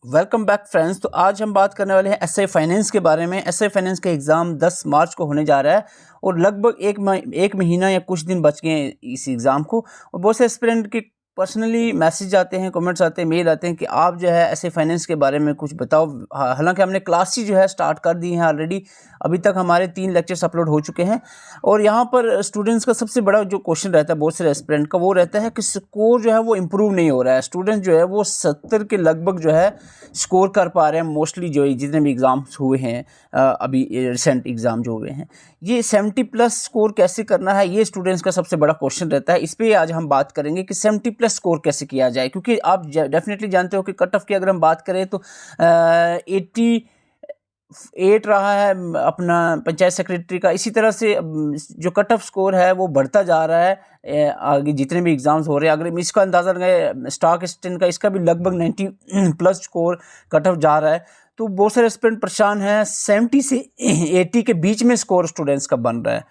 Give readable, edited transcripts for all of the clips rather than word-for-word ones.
Welcome back friends. तो आज हम बात करने वाले हैं एसआई फाइनेंस के बारे में। एसआई फाइनेंस का एग्ज़ाम 10 मार्च को होने जा रहा है और लगभग एक महीना या कुछ दिन बच गए हैं इस एग्ज़ाम को। और बहुत से एस्पिरेंट के पर्सनली मैसेज आते हैं, कमेंट्स आते हैं, मेल आते हैं कि आप जो है एसआई फाइनेंस के बारे में कुछ बताओ। हालांकि हमने क्लासेस जो है स्टार्ट कर दी हैं ऑलरेडी। अभी तक हमारे 3 लेक्चर्स अपलोड हो चुके हैं और यहाँ पर स्टूडेंट्स का सबसे बड़ा जो क्वेश्चन रहता है बहुत से एस्पिरेंट का, वो रहता है कि स्कोर जो है वो इम्प्रूव नहीं हो रहा है। स्टूडेंट जो है वो 70 के लगभग जो है स्कोर कर पा रहे हैं। मोस्टली जो जितने भी एग्ज़ाम्स हुए हैं अभी रिसेंट एग्ज़ाम जो हुए हैं, ये 70+ स्कोर कैसे करना है, ये स्टूडेंट्स का सबसे बड़ा क्वेश्चन रहता है। इस पर आज हम बात करेंगे कि 70+ स्कोर कैसे किया जाए, क्योंकि आप डेफिनेटली जानते हो कि कट ऑफ की अगर हम बात करें तो 88 रहा है अपना पंचायत सेक्रेटरी का। इसी तरह से जो कट ऑफ स्कोर है वो बढ़ता जा रहा है आगे जितने भी एग्ज़ाम्स हो रहे हैं। अगर हम इसका अंदाज़ा लगाएं स्टॉक एक्सचेंज का, इसका भी लगभग 90+ स्कोर कट ऑफ जा रहा है। तो बहुत सारे स्टूडेंट परेशान हैं। 70 से 80 के बीच में स्कोर स्टूडेंट्स का बन रहा है।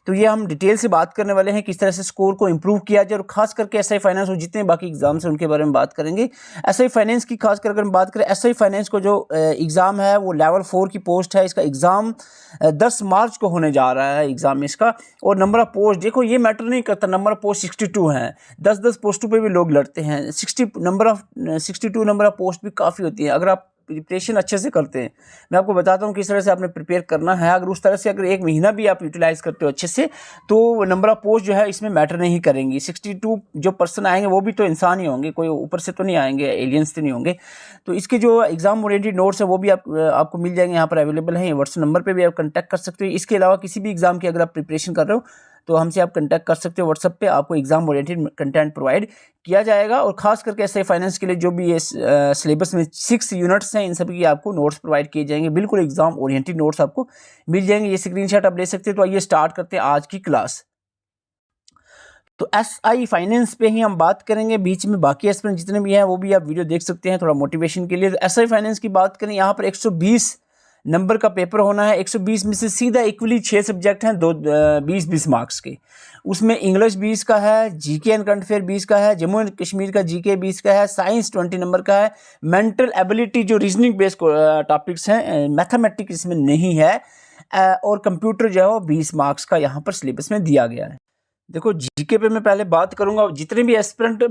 तो ये हम डिटेल से बात करने वाले हैं किस तरह से स्कोर को इम्प्रूव किया जाए, और खास करके एसआई फाइनेंस और जितने बाकी एग्जाम्स हैं उनके बारे में बात करेंगे। एसआई फाइनेंस की खास करके हम बात करें, एसआई फाइनेंस को जो एग्ज़ाम है वो लेवल 4 की पोस्ट है। इसका एग्ज़ाम 10 मार्च को होने जा रहा है एग्ज़ाम इसका। और नंबर ऑफ पोस्ट देखो, ये मैटर नहीं करता। नंबर ऑफ पोस्ट 62 हैं। 10-10 पोस्टों पे भी लोग लड़ते हैं। 62 नंबर ऑफ पोस्ट भी काफ़ी होती है अगर आप प्रिपरेशन अच्छे से करते हैं। मैं आपको बताता हूँ किस तरह से आपने प्रिपेयर करना है। अगर उस तरह से अगर 1 महीना भी आप यूटिलाइज करते हो अच्छे से, तो नंबर ऑफ पोस्ट जो है इसमें मैटर नहीं करेंगी। 62 जो पर्सन आएंगे वो भी तो इंसान ही होंगे, कोई ऊपर से तो नहीं आएंगे, एलियंस तो नहीं होंगे। तो इसके जो एग्जाम ओरिएंटेड नोट्स है वो भी आपको मिल जाएंगे, यहाँ पर अवेलेबल हैं। व्हाट्सएप नंबर पर भी आप कॉन्टैक्ट कर सकते हो। इसके अलावा किसी भी एग्जाम की अगर आप प्रिपरेशन कर रहे हो तो हमसे आप कांटेक्ट कर सकते हो व्हाट्सएप पे। आपको एग्जाम ओरिएंटेड कंटेंट प्रोवाइड किया जाएगा। और खास करके एसआई फाइनेंस के लिए जो भी ये सिलेबस में 6 यूनिट्स हैं, इन सभी की आपको नोट्स प्रोवाइड किए जाएंगे। बिल्कुल एग्जाम ओरिएंटेड नोट्स आपको मिल जाएंगे। ये स्क्रीनशॉट आप ले सकते हो। तो आइए स्टार्ट करते हैं आज की क्लास। तो एसआई फाइनेंस पे ही हम बात करेंगे। बीच में बाकी एस्पिरेंट जितने भी हैं वो भी आप वीडियो देख सकते हैं थोड़ा मोटिवेशन के लिए। तो एसआई फाइनेंस की बात करें, यहाँ पर 120 नंबर का पेपर होना है। 120 में से सीधा इक्वली 6 सब्जेक्ट हैं, 20-20 मार्क्स के। उसमें इंग्लिश 20 का है, जीके एंड करंट अफेयर 20 का है, जम्मू एंड कश्मीर का जीके 20 का है, साइंस 20 नंबर का है, मेंटल एबिलिटी जो रीजनिंग बेस्ड टॉपिक्स हैं, मैथमेटिक्स इसमें नहीं है, और कंप्यूटर जो है वो 20 मार्क्स का यहाँ पर सिलेबस में दिया गया है। देखो, जीके पे मैं पहले बात करूंगा। जितने भी एस्पिरेंट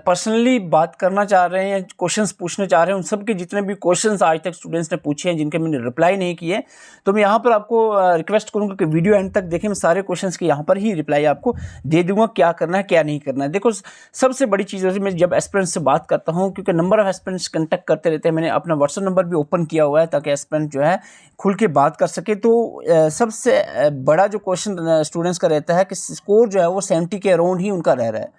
पर्सनली बात करना चाह रहे हैं, क्वेश्चंस पूछना चाह रहे हैं, उन सब के जितने भी क्वेश्चंस आज तक स्टूडेंट्स ने पूछे हैं जिनके मैंने रिप्लाई नहीं किए, तो मैं यहाँ पर आपको रिक्वेस्ट करूंगा कि वीडियो एंड तक देखें। मैं सारे क्वेश्चंस के यहाँ पर ही रिप्लाई आपको दे दूंगा, क्या करना है क्या नहीं करना है। देखो, सबसे बड़ी चीज़ होती है, मैं जब एस्पिरेंट्स से बात करता हूँ, क्योंकि नंबर ऑफ एस्पिरेंट्स कॉन्टैक्ट करते रहते हैं, मैंने अपना व्हाट्सएप नंबर भी ओपन किया हुआ है ताकि एस्पिरेंट जो है खुल के बात कर सके। तो सबसे बड़ा जो क्वेश्चन स्टूडेंट्स का रहता है कि स्कोर जो है वो 70 के अराउंड ही उनका रह रहा है।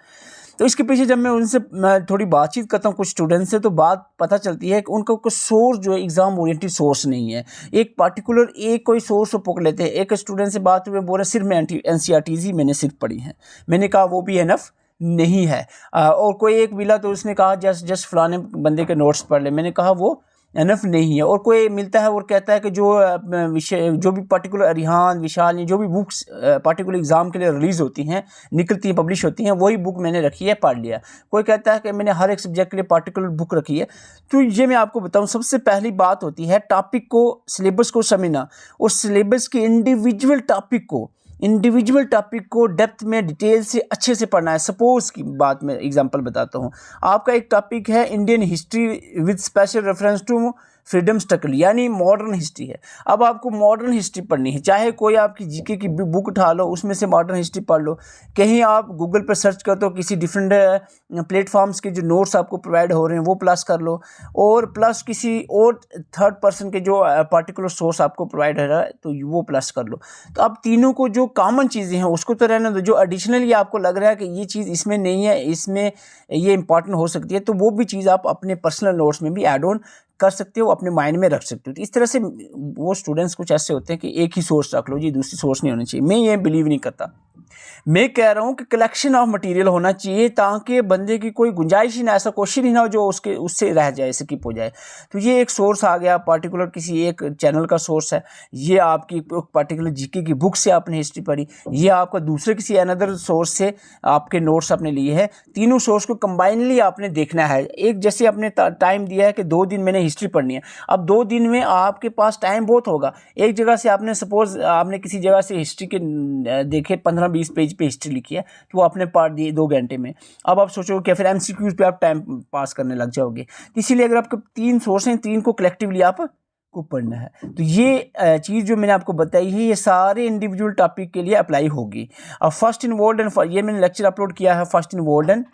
तो इसके पीछे जब मैं उनसे थोड़ी बातचीत करता हूँ कुछ स्टूडेंट्स से, तो बात पता चलती है कि उनका कोई सोर्स जो है एग्जाम ओरिएंटेड सोर्स नहीं है। एक पार्टिकुलर एक कोई सोर्स पकड़ लेते हैं। एक स्टूडेंट से बात हुई, बोल रहे सिर्फ मैं NCERTs ही मैंने सिर्फ पढ़ी है। मैंने कहा वो भी एनफ नहीं है। और कोई एक मिला तो उसने कहा जस्ट फलाने बंदे के नोट्स पढ़ ले। मैंने कहा वो एनफ नहीं है। और कोई मिलता है और कहता है कि जो विषय जो भी पर्टिकुलर अरिहान विशाल जो भी बुक्स पर्टिकुलर एग्जाम के लिए रिलीज़ होती हैं, निकलती हैं, पब्लिश होती हैं, वही बुक मैंने रखी है, पढ़ लिया। कोई कहता है कि मैंने हर एक सब्जेक्ट के लिए पर्टिकुलर बुक रखी है। तो ये मैं आपको बताऊं, सबसे पहली बात होती है टॉपिक को, सिलेबस को समझना, और सिलेबस के इंडिविजुअल टॉपिक को डेप्थ में डिटेल से अच्छे से पढ़ना है। सपोज की बात मैं एग्जांपल बताता हूँ। आपका एक टॉपिक है Indian history with special reference to freedom struggle, यानी मॉडर्न हिस्ट्री है। अब आपको मॉडर्न हिस्ट्री पढ़नी है, चाहे कोई आपकी जीके की बुक उठा लो, उसमें से मॉडर्न हिस्ट्री पढ़ लो। कहीं आप गूगल पर सर्च करते हो, किसी डिफरेंट प्लेटफॉर्म्स के जो नोट्स आपको प्रोवाइड हो रहे हैं वो प्लस कर लो, और प्लस किसी और थर्ड पर्सन के जो पर्टिकुलर सोर्स आपको प्रोवाइड हो रहा है तो वो प्लस कर लो। तो अब तीनों को जो कॉमन चीज़ें हैं उसको तो रहने दो, जो एडिशनली आपको लग रहा है कि ये चीज़ इसमें नहीं है, इसमें ये इंपॉर्टेंट हो सकती है, तो वो भी चीज़ आप अपने पर्सनल नोट्स में भी ऐड ऑन कर सकते हो, अपने माइंड में रख सकते हो। तो इस तरह से वो स्टूडेंट्स कुछ ऐसे होते हैं कि एक ही सोर्स रख लो जी, दूसरी सोर्स नहीं होनी चाहिए। मैं ये बिलीव नहीं करता। मैं कह रहा हूँ कि कलेक्शन ऑफ मटेरियल होना चाहिए ताकि बंदे की कोई गुंजाइश ही ना, ऐसा क्वेश्चन ही ना हो जो उससे रह जाए, स्किप हो जाए। तो ये एक सोर्स आ गया, पार्टिकुलर किसी एक चैनल का सोर्स है। ये आपकी पार्टिकुलर जीके की बुक से आपने हिस्ट्री पढ़ी, ये आपका दूसरे किसी अनदर सोर्स से आपके नोट्स आपने लिए हैं। तीनों सोर्स को कंबाइनली आपने देखना है। एक जैसे आपने टाइम दिया है कि 2 दिन मैंने हिस्ट्री पढ़नी है, अब 2 दिन में आपके पास टाइम बहुत होगा। एक जगह से आपने सपोज आपने किसी जगह से हिस्ट्री के देखे 15-20 पेज पे हिस्ट्री लिखी है, तो वो आपने पढ़ दी 2 घंटे में। अब आप सोचोगे कि फिर एमसीक्यूज पे आप टाइम पास करने लग जाओगे। इसीलिए अगर आपके 3 सोर्स हैं, 3 को कलेक्टिवली आप को पढ़ना है। तो ये चीज़ जो मैंने आपको बताई है, ये सारे इंडिविजुअल टॉपिक के लिए अप्लाई होगी। अब फर्स्ट इन्वॉल्व एंड, ये मैंने लेक्चर अपलोड किया है फर्स्ट इन्वॉल्व एंड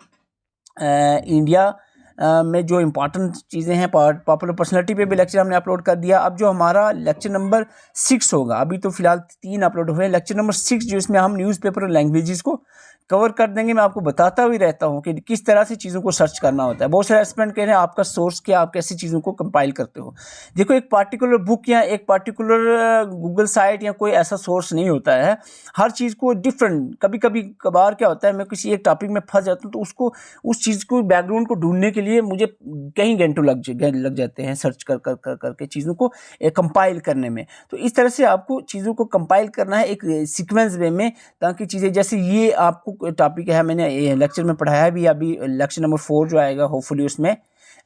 इंडिया में जो इंपॉर्टेंट चीज़ें हैं, पॉपुलर पर्सनालिटी पे भी लेक्चर हमने अपलोड कर दिया। अब जो हमारा लेक्चर नंबर 6 होगा, अभी तो फिलहाल 3 अपलोड हुए, लेक्चर नंबर 6 जो इसमें हम न्यूज़पेपर और लैंग्वेजेस को कवर कर देंगे। मैं आपको बताता भी रहता हूँ कि किस तरह से चीज़ों को सर्च करना होता है। बहुत सारे एस्पिरेंट कह रहे हैं आपका सोर्स क्या, आप कैसी चीज़ों को कंपाइल करते हो। देखो, एक पार्टिकुलर बुक या एक पार्टिकुलर गूगल साइट या कोई ऐसा सोर्स नहीं होता है। हर चीज़ को डिफरेंट, कभी कभी कभार क्या होता है, मैं किसी एक टॉपिक में फंस जाता हूँ तो उसको, उस चीज़ को बैकग्राउंड को ढूंढने के लिए मुझे कई घंटों लग जाते हैं सर्च करके चीज़ों को कंपाइल करने में। तो इस तरह से आपको चीज़ों को कंपाइल करना है एक सीक्वेंस वे में, ताकि चीज़ें, जैसे ये आपको टॉपिक है, मैंने लेक्चर में पढ़ाया भी, अभी लेक्चर नंबर 4 जो आएगा होपफुली उसमें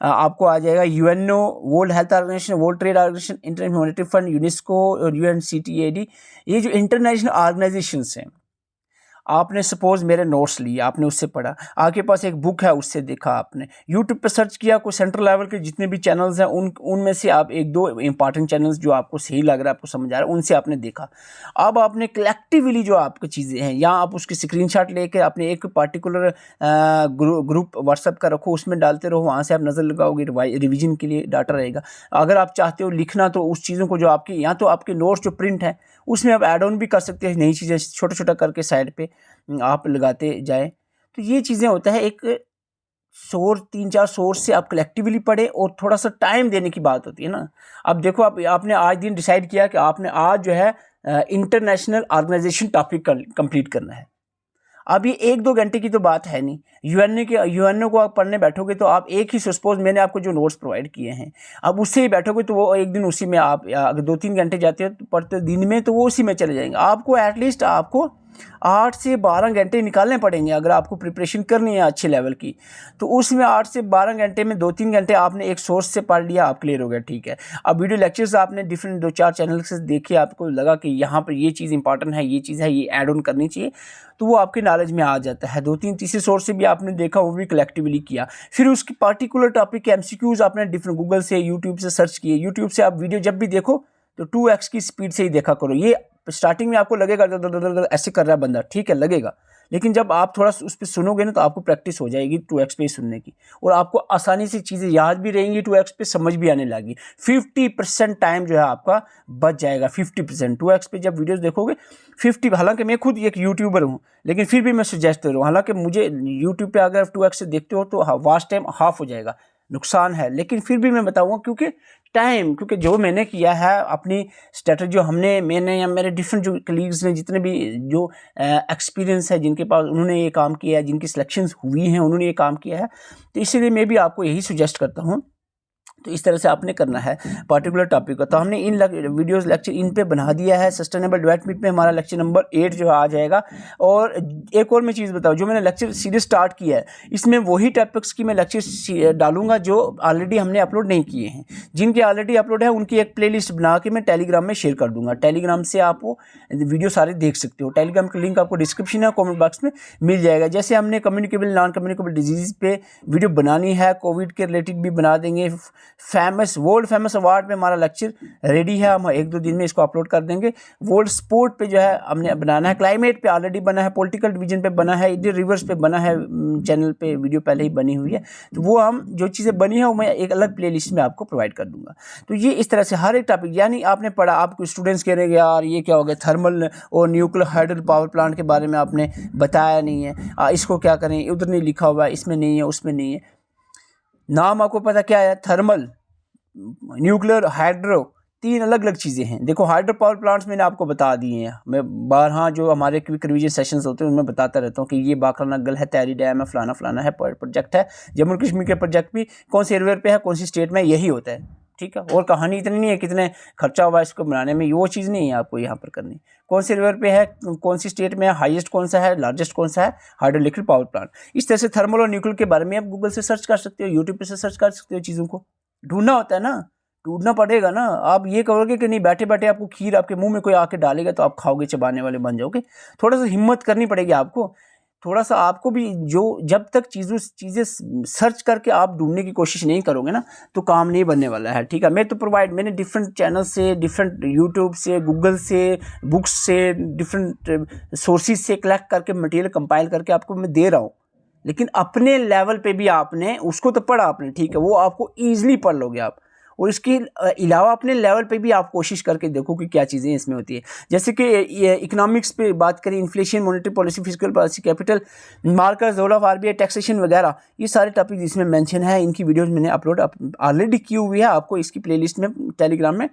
आपको आ जाएगा UNO, World Health Organization, World Trade Organization, International Monetary Fund, UNESCO और यूएनसीटीएडी। ये जो इंटरनेशनल ऑर्गेनाइजेशंस हैं, आपने सपोज मेरे नोट्स लिए, आपने उससे पढ़ा, आपके पास एक बुक है उससे देखा, आपने यूट्यूब पे सर्च किया, कोई सेंट्रल लेवल के जितने भी चैनल्स हैं उनमें से आप 1-2 इंपॉर्टेंट चैनल्स जो आपको सही लग रहा है, आपको समझ आ रहा है, उनसे आपने देखा। अब आपने कलेक्टिवली जो आपकी चीज़ें हैं, या आप उसकी स्क्रीनशॉट लेकर अपने एक पार्टिकुलर ग्रुप व्हाट्सएप का रखो, उसमें डालते रहो, वहाँ से आप नज़र लगाओगे, रिविजन के लिए डाटा रहेगा। अगर आप चाहते हो लिखना, तो उस चीज़ों को जो आपकी, या तो आपके नोट्स जो प्रिंट है उसमें आप ऐड ऑन भी कर सकते हैं, नई चीज़ें छोटा छोटा करके साइड पे आप लगाते जाएं। तो ये चीज़ें होता है, एक 3-4 सोर्स से आप कलेक्टिवली पढ़े, और थोड़ा सा टाइम देने की बात होती है ना। अब देखो, आपने आज दिन डिसाइड किया कि आपने आज जो है इंटरनेशनल ऑर्गेनाइजेशन टॉपिक कंप्लीट करना है। अब ये 1-2 घंटे की तो बात है नहीं। यूएनओ को आप पढ़ने बैठोगे तो आप एक ही, सपोज मैंने आपको जो नोट्स प्रोवाइड किए हैं, अब उससे ही बैठोगे तो वो एक दिन उसी में आप, अगर 2-3 घंटे जाते हो पढ़ते दिन में, तो वो उसी में चले जाएंगे। आपको एटलीस्ट आपको 8 से 12 घंटे निकालने पड़ेंगे अगर आपको प्रिपरेशन करनी है अच्छे लेवल की। तो उसमें 8 से 12 घंटे में 2-3 घंटे आपने एक सोर्स से पढ़ लिया, आप क्लियर हो गया, ठीक है। अब वीडियो लेक्चर्स आपने डिफरेंट 2-4 चैनल से देखे, आपको लगा कि यहाँ पर ये चीज़ इंपॉर्टेंट है, ये चीज़ है, ये ऐड ऑन करनी चाहिए, तो वो आपके नॉलेज में आ जाता है। 2-3 तीसरे सोर्स से भी आपने देखा, वो भी कलेक्टिवली किया। फिर उसकी पार्टिकुलर टॉपिक के एमसीक्यूज आपने डिफरेंट गूगल से, यूट्यूब से सर्च किए। यूट्यूब से आप वीडियो जब भी देखो तो 2x की स्पीड से ही देखा करो। ये स्टार्टिंग में आपको लगेगा ऐसे कर रहा है बंदा, ठीक है, लगेगा, लेकिन जब आप थोड़ा उस पर सुनोगे ना, तो आपको प्रैक्टिस हो जाएगी 2x पे सुनने की, और आपको आसानी से चीज़ें याद भी रहेंगी, 2x पे समझ भी आने लगी। 50% टाइम जो है आपका बच जाएगा। 50% 2x पे जब वीडियोस देखोगे 50, हालांकि मैं खुद एक यूट्यूबर हूँ, लेकिन फिर भी मैं सजेस्ट कर रहा हूँ, हालांकि मुझे यूट्यूब पे अगर 2x से देखते हो तो वॉच टाइम हाफ हो जाएगा, नुकसान है, लेकिन फिर भी मैं बताऊँगा, क्योंकि जो मैंने किया है अपनी स्ट्रेटजी, जो मैंने या मेरे डिफरेंट जो कलीग्स ने, जितने भी जो एक्सपीरियंस है, जिनके पास उन्होंने ये काम किया है, जिनकी सिलेक्शंस हुई हैं, उन्होंने ये काम किया है, तो इसीलिए मैं भी आपको यही सजेस्ट करता हूँ। तो इस तरह से आपने करना है पार्टिकुलर टॉपिक का। तो हमने इन वीडियोस लेक्चर इन पे बना दिया है। सस्टेनेबल डेवलपमेंट में हमारा लेक्चर नंबर 8 जो आ जाएगा। और एक और मैं चीज़ बताऊँ, जो मैंने लेक्चर सीरीज स्टार्ट किया है, इसमें वही टॉपिक्स की मैं लेक्चर डालूंगा जो ऑलरेडी हमने अपलोड नहीं किए हैं। जिनके ऑलरेडी अपलोड है उनकी एक प्लेलिस्ट बना के मैं टेलीग्राम में शेयर कर दूंगा। टेलीग्राम से आप वो वीडियो सारे देख सकते हो। टेलीग्राम का लिंक आपको डिस्क्रिप्शन या कॉमेंट बॉक्स में मिल जाएगा। जैसे हमने कम्युनिकेबल नॉन कम्युनिकेबल डिजीज़ पे वीडियो बनानी है, कोविड के रिलेटेड भी बना देंगे। वर्ल्ड फेमस अवार्ड पे हमारा लेक्चर रेडी है, हम 1-2 दिन में इसको अपलोड कर देंगे। वर्ल्ड स्पोर्ट पे जो है हमने बनाना है। क्लाइमेट पे ऑलरेडी बना है, पॉलिटिकल डिवीजन पे बना है, इंडियन रिवर्स पे बना है, चैनल पे वीडियो पहले ही बनी हुई है। तो वो हम जो चीज़ें बनी है वो मैं एक अलग प्ले लिस्ट में आपको प्रोवाइड कर दूंगा। तो ये इस तरह से हर एक टॉपिक, यानी आपने पढ़ा, आपको स्टूडेंट्स कह रहे हैं यार ये क्या हो गया, थर्मल और न्यूक्लियर हाइड्रो पावर प्लांट के बारे में आपने बताया नहीं है, इसको क्या करें, उधर नहीं लिखा हुआ है, इसमें नहीं है, उसमें नहीं है। नाम आपको पता क्या है, थर्मल, न्यूक्लियर, हाइड्रो, तीन अलग अलग चीज़ें हैं। देखो हाइड्रो पावर प्लांट्स मैंने आपको बता दिए हैं, मैं बारहा जो हमारे क्विक रिवीजन सेशंस होते हैं उनमें बताता रहता हूँ कि ये बाखरा नग्गल है, तैरी डैम है, फलाना फलाना है, प्रोजेक्ट है। जम्मू कश्मीर के प्रोजेक्ट भी कौन से एरिया पे है, कौन सी स्टेट में, यही होता है, ठीक है। और कहानी इतनी नहीं है कितने खर्चा हुआ इसको बनाने में, वो चीज़ नहीं है आपको यहाँ पर करनी। कौन से रिवर पे है, कौन सी स्टेट में है, हाईएस्ट कौन सा है, लार्जेस्ट कौन सा है, हाइड्रो इलेक्ट्रिक पावर प्लांट। इस तरह से थर्मल और न्यूक्लियर के बारे में आप गूगल से सर्च कर सकते हो, यूट्यूब पे से सर्च कर सकते हो। चीज़ों को ढूंढना होता है ना, ढूंढना पड़ेगा ना। आप ये कहोगे कि नहीं बैठे बैठे आपको खीर आपके मुंह में कोई आके डालेगा तो आप खाओगे, चबाने वाले बन जाओगे। थोड़ा सा हिम्मत करनी पड़ेगी आपको, थोड़ा सा आपको भी, जो जब तक चीज़ें सर्च करके आप ढूंढने की कोशिश नहीं करोगे ना तो काम नहीं बनने वाला है, ठीक है। मैं तो मैंने डिफरेंट चैनल से, डिफरेंट यूट्यूब से, गूगल से, बुक्स से, डिफरेंट सोर्सेज से कलेक्ट करके मटेरियल कंपाइल करके आपको मैं दे रहा हूँ। लेकिन अपने लेवल पे भी आपने उसको तो पढ़ा आपने, ठीक है, वो आपको ईजिली पढ़ लोगे आप। और इसके अलावा अपने लेवल पे भी आप कोशिश करके देखो कि क्या चीज़ें इसमें होती है। जैसे कि इकोनॉमिक्स पे बात करें, inflation, monetary policy, physical policy, capital market, role of RBI, taxation वगैरह, ये सारे टॉपिक इसमें मेंशन है। इनकी वीडियोस मैंने अपलोड ऑलरेडी की हुई है, आपको इसकी प्लेलिस्ट में टेलीग्राम में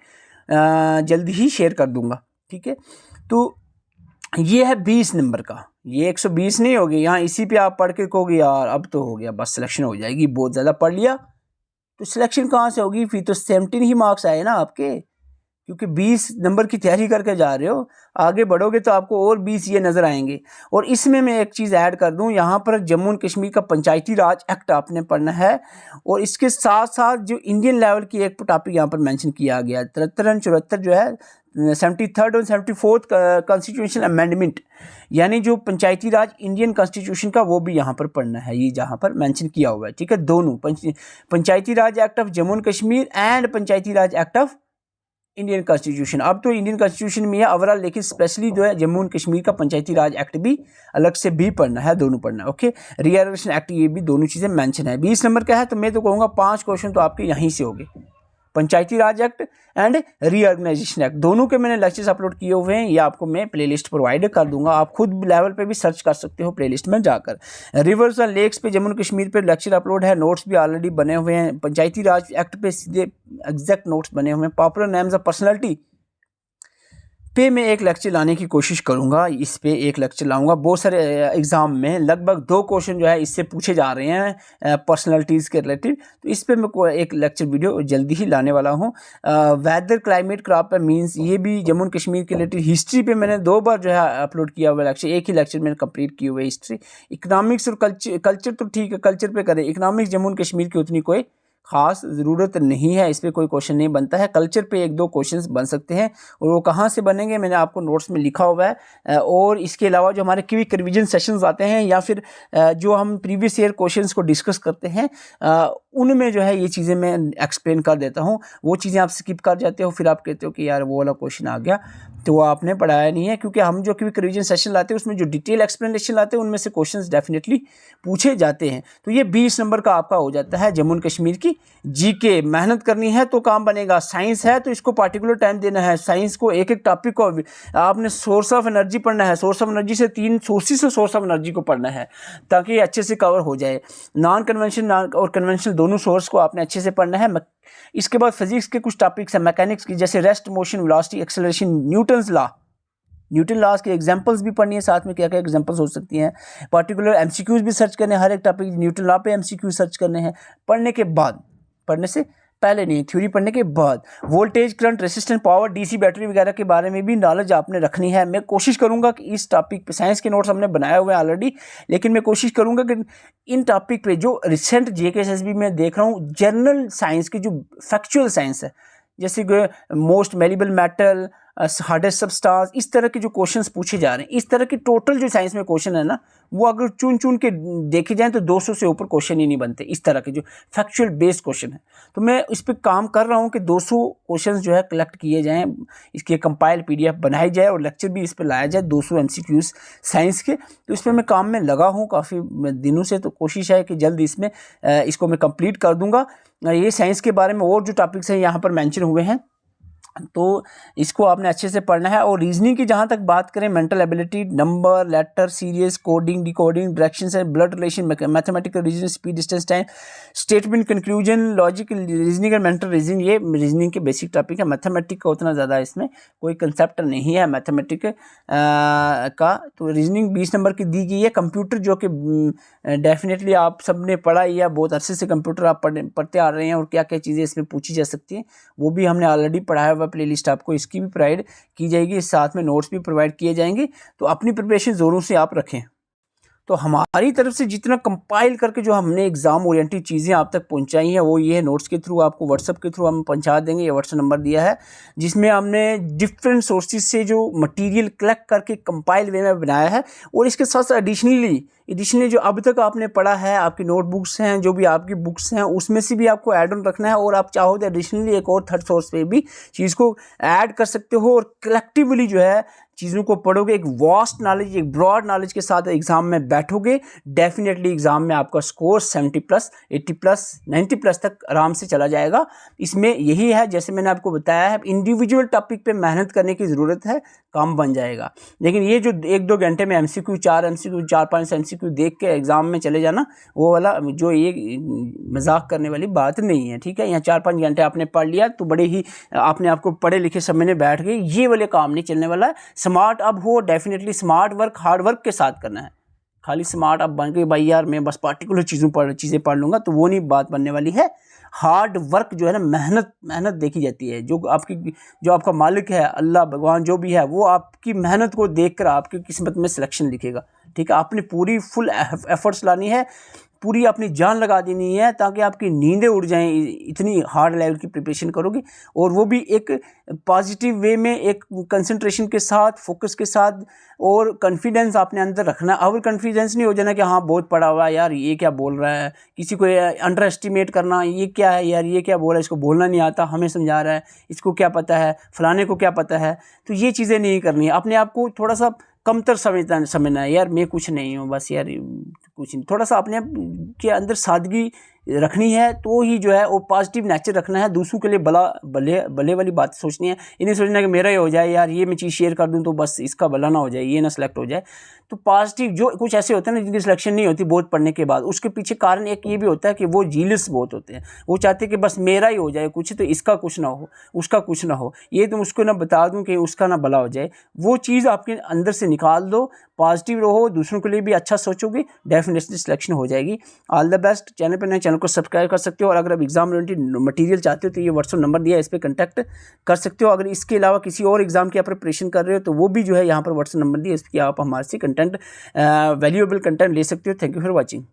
जल्दी ही शेयर कर दूंगा, ठीक है। तो ये है 20 नंबर का, ये 120 नहीं होगी यहाँ, इसी पे आप पढ़ के कहोगे यार अब तो हो गया, बस सिलेक्शन हो जाएगी, बहुत ज़्यादा पढ़ लिया। तो सिलेक्शन कहाँ से होगी, फिर तो 17 ही मार्क्स आए ना आपके, क्योंकि 20 नंबर की तैयारी करके जा रहे हो। आगे बढ़ोगे तो आपको और 20 ये नज़र आएंगे। और इसमें मैं एक चीज़ ऐड कर दूं, यहाँ पर जम्मू एंड कश्मीर का पंचायती राज एक्ट आपने पढ़ना है। और इसके साथ साथ जो इंडियन लेवल की एक टॉपिक यहाँ पर मेंशन किया गया, 73 74 जो है, 73rd और 74th कॉन्स्टिट्यूशन अमेंडमेंट, यानी जो पंचायती राज इंडियन कॉन्स्टिट्यूशन का, वो भी यहाँ पर पढ़ना है, ये जहाँ पर मेंशन किया हुआ है, ठीक है। दोनों panchayati raj act of Jammu and Kashmir and panchayati raj act of Indian constitution. अब तो इंडियन कॉन्स्टिट्यूशन में है ओवरऑल, लेकिन स्पेशली जो है जम्मू एंड कश्मीर का पंचायती राज एक्ट भी अलग से भी पढ़ना है, दोनों पढ़ना है, ओके। रीऑर्गेनाइजेशन एक्ट, ये भी दोनों चीज़ें मेंशन है। 20 नंबर का है, तो मैं तो कहूँगा 5 क्वेश्चन तो आपके यहीं से होंगे, पंचायती raj act and reorganisation act, दोनों के मैंने लेक्चर्स अपलोड किए हुए हैं। ये आपको मैं प्लेलिस्ट प्रोवाइड कर दूंगा, आप खुद लेवल पे भी सर्च कर सकते हो प्लेलिस्ट में जाकर। रिवर्स और लेक्स पे जम्मू कश्मीर पे लेक्चर अपलोड है, नोट्स भी ऑलरेडी बने हुए हैं। पंचायती राज एक्ट पे सीधे एग्जैक्ट नोट्स बने हुए हैं। पॉपुलर नेम्स ऑफ पर्सनैलिटी पे मैं एक लेक्चर लाने की कोशिश करूंगा, इस पे एक लेक्चर लाऊंगा। बहुत सारे एग्ज़ाम में लगभग 2 क्वेश्चन जो है इससे पूछे जा रहे हैं पर्सनालिटीज़ के रिलेटेड, तो इस पे मैं एक लेक्चर वीडियो जल्दी ही लाने वाला हूं। वेदर, क्लाइमेट, क्रॉप पे मींस, ये भी जम्मू एंड कश्मीर के रिलेटेड। हिस्ट्री पे मैंने 2 बार जो है अपलोड किया हुआ लेक्चर, एक ही लेक्चर मैंने कंप्लीट किए हुए हिस्ट्री। इकोनॉमिक्स और कल्चर तो ठीक है, कल्चर पे करें। इकोनॉमिक्स जम्मू एंड कश्मीर की उतनी कोई खास ज़रूरत नहीं है, इस पर कोई क्वेश्चन नहीं बनता है। कल्चर पे 1-2 क्वेश्चंस बन सकते हैं, और वो कहाँ से बनेंगे मैंने आपको नोट्स में लिखा हुआ है। और इसके अलावा जो हमारे क्विक रिवीजन सेशंस आते हैं, या फिर जो हम प्रीवियस ईयर क्वेश्चंस को डिस्कस करते हैं, उनमें जो है ये चीज़ें मैं एक्सप्लेन कर देता हूँ। वो चीज़ें आप स्किप कर जाते हो, फिर आप कहते हो कि यार वो वाला क्वेश्चन आ गया, तो वो आपने पढ़ाया नहीं है। क्योंकि हम जो क्विक रिवीजन सेशन लाते हैं उसमें जो डिटेल एक्सप्लेनेशन लाते हैं, उनमें से क्वेश्चंस डेफिनेटली पूछे जाते हैं। तो ये 20 नंबर का आपका हो जाता है जम्मू एंड कश्मीर की जीके। मेहनत करनी है तो काम बनेगा। साइंस है तो इसको पार्टिकुलर टाइम देना है। साइंस को एक एक टॉपिक को आपने सोर्स ऑफ एनर्जी पढ़ना है। सोर्स ऑफ एनर्जी से 3 सोर्सेज से सोर्स ऑफ एनर्जी को पढ़ना है, ताकि ये अच्छे से कवर हो जाए। नॉन कन्वेंशनल और कन्वेंशनल दोनों सोर्स को आपने अच्छे से पढ़ना है। इसके बाद फिजिक्स के कुछ टॉपिक्स हैं, मैकेनिक्स की, जैसे rest, motion, velocity, acceleration, Newton laws के एग्जांपल्स भी पढ़नी है, साथ में क्या क्या एग्जांपल्स हो सकती हैं। पर्टिकुलर एमसीक्यूज भी सर्च करने हैं, हर एक टॉपिक न्यूटन लॉ पे एमसीक्यू सर्च करने हैं। पढ़ने से पहले नहीं, थ्योरी पढ़ने के बाद। Voltage, current, resistance, power, DC battery वगैरह के बारे में भी नॉलेज आपने रखनी है। मैं कोशिश करूंगा कि इस टॉपिक पे, साइंस के नोट्स हमने बनाए हुए हैं ऑलरेडी, लेकिन मैं कोशिश करूंगा कि इन टॉपिक पे जो रिसेंट जेकेएसएसबी में देख रहा हूँ, जनरल साइंस की जो फैक्चुअल साइंस है, जैसे most malleable metal, hardest substance, इस तरह के जो क्वेश्चंस पूछे जा रहे हैं, इस तरह की टोटल जो साइंस में क्वेश्चन है ना, वो अगर चुन के देखे जाएं तो 200 से ऊपर क्वेश्चन ही नहीं बनते। इस तरह के जो फैक्चुअल बेस्ड क्वेश्चन है, तो मैं इस पर काम कर रहा हूं कि 200 क्वेश्चन जो है कलेक्ट किए जाएं, इसके कंपाइल पीडीएफ बनाई जाए और लेक्चर भी इस पर लाया जाए, 200 एमसीक्यूज साइंस के। तो इस पर मैं काम में लगा हूँ काफ़ी दिनों से, तो कोशिश है कि जल्द इसमें इसको मैं कंप्लीट कर दूंगा। ये साइंस के बारे में और जो टॉपिक्स हैं यहाँ पर मैंशन हुए हैं, तो इसको आपने अच्छे से पढ़ना है। और रीजनिंग की जहाँ तक बात करें, mental ability, number, letter series, coding, decoding, directions and blood relation, mathematical reasoning, speed, distance, time, statement, conclusion, logic, reasoning और मेंटल रीजनिंग, ये रीजनिंग के बेसिक टॉपिक है। मैथमेटिक का उतना ज़्यादा इसमें कोई कंसेप्ट नहीं है मैथमेटिक का। तो रीजनिंग 20 नंबर की दी गई है। कंप्यूटर जो कि डेफिनेटली आप सब ने पढ़ा ही है, बहुत अच्छे से कंप्यूटर आप पढ़ते आ रहे हैं, और क्या क्या चीज़ें इसमें पूछी जा सकती हैं वो भी हमने ऑलरेडी पढ़ाया हुआ प्लेलिस्ट आपको इसकी भी प्रोवाइड की जाएगी, साथ में नोट्स भी प्रोवाइड किए जाएंगे। तो अपनी प्रिपरेशन ज़ोरों से आप रखें। तो हमारी तरफ से जितना कंपाइल करके जो हमने एग्जाम ओरिएंटेड चीज़ें आप तक पहुंचाई हैं वो ये है, नोट्स के थ्रू आपको व्हाट्सअप के थ्रू हम पहुंचा देंगे। ये व्हाट्सअप नंबर दिया है जिसमें हमने डिफरेंट सोर्सेज से जो मटेरियल कलेक्ट करके कंपाइल वे में बनाया है। और इसके साथ साथ एडिशनली जो अब तक आपने पढ़ा है, आपकी नोटबुक्स हैं, जो भी आपकी बुक्स हैं, उसमें से भी आपको ऐड ऑन रखना है। और आप चाहो तो एडिशनली एक और थर्ड सोर्स पे भी चीज़ को ऐड कर सकते हो, और कलेक्टिवली जो है चीज़ों को पढ़ोगे, एक वास्ट नॉलेज, एक ब्रॉड नॉलेज के साथ एग्जाम में बैठोगे, डेफिनेटली एग्जाम में आपका स्कोर 70+, 80+, 90+ तक आराम से चला जाएगा। इसमें यही है, जैसे मैंने आपको बताया है, इंडिविजुअल टॉपिक पे मेहनत करने की ज़रूरत है, काम बन जाएगा। लेकिन ये जो 1-2 घंटे में MCQ 4-5 MCQ देख के एग्ज़ाम में चले जाना, वो वाला जो ये मजाक करने वाली बात नहीं है, ठीक है। यहाँ 4-5 घंटे आपने पढ़ लिया तो बड़े ही आपने आपको पढ़े लिखे समय में बैठ गए, ये वाले काम नहीं चलने वाला है। स्मार्ट अब हो, definitely smart work hard work के साथ करना है। खाली स्मार्ट अब बन के भाई यार मैं बस पार्टिकुलर चीज़ें पढ़ लूँगा, तो वो नहीं बात बनने वाली है। हार्ड वर्क जो है ना, मेहनत देखी जाती है। जो आपका मालिक है, अल्लाह भगवान जो भी है, वो आपकी मेहनत को देखकर आपकी किस्मत में सिलेक्शन लिखेगा, ठीक है। आपने पूरी फुल एफर्ट्स लानी है, पूरी अपनी जान लगा देनी है, ताकि आपकी नींदें उड़ जाएं। इतनी हार्ड लेवल की प्रिपरेशन करोगे, और वो भी एक पॉजिटिव वे में, एक कंसंट्रेशन के साथ, फोकस के साथ, और कॉन्फिडेंस अपने अंदर रखना। ओवर कॉन्फिडेंस नहीं हो जाना कि हाँ बहुत पढ़ा हुआ है यार, ये क्या बोल रहा है, किसी को अंडर एस्टिमेट करना, ये क्या है यार, ये क्या बोल रहा है, इसको बोलना नहीं आता, हमें समझा रहा है, इसको क्या पता है, फलाने को क्या पता है। तो ये चीज़ें नहीं करनी है। अपने आप को थोड़ा सा कमतर समझना है, यार मैं कुछ नहीं हूँ, बस यार कुछ नहीं। थोड़ा सा अपने आप के अंदर सादगी रखनी है, तो ही जो है वो पॉजिटिव नेचर रखना है। दूसरों के लिए भले वाली बात सोचनी है, इन्हें सोचना है कि मेरा ही हो जाए यार, ये मैं चीज़ शेयर कर दूं तो बस इसका भला ना हो जाए, ये ना सिलेक्ट हो जाए। तो पॉजिटिव, जो कुछ ऐसे होते हैं ना जिनकी सिलेक्शन नहीं होती बहुत पढ़ने के बाद, उसके पीछे कारण एक ये भी होता है कि वो जीलस बहुत होते हैं। वो चाहते हैं कि बस मेरा ही हो जाए कुछ, तो इसका कुछ ना हो, उसका कुछ ना हो, ये तुम उसको ना बता दूं कि उसका ना भला हो जाए। वो चीज़ आपके अंदर से निकाल दो, पॉजिटिव रहो, दूसरों के लिए भी अच्छा सोचोगे, डेफिनेटली सिलेक्शन हो जाएगी। All the best. चैनल पर नए, चैनल को सब्सक्राइब कर सकते हो, और अगर आप एग्जाम रिलेटेड मटेरियल चाहते हो तो ये व्हाट्सअप नंबर दिया है, इस पर कॉन्टैक्ट कर सकते हो। अगर इसके अलावा किसी और एग्जाम की आप प्रिपरेशन कर रहे हो तो वो भी जो है यहाँ पर व्हाट्सअप नंबर दिया है, इस पर आप हमारे से कंटेंट, वैल्यूएबल कंटेंट ले सकते हो। Thank you for watching.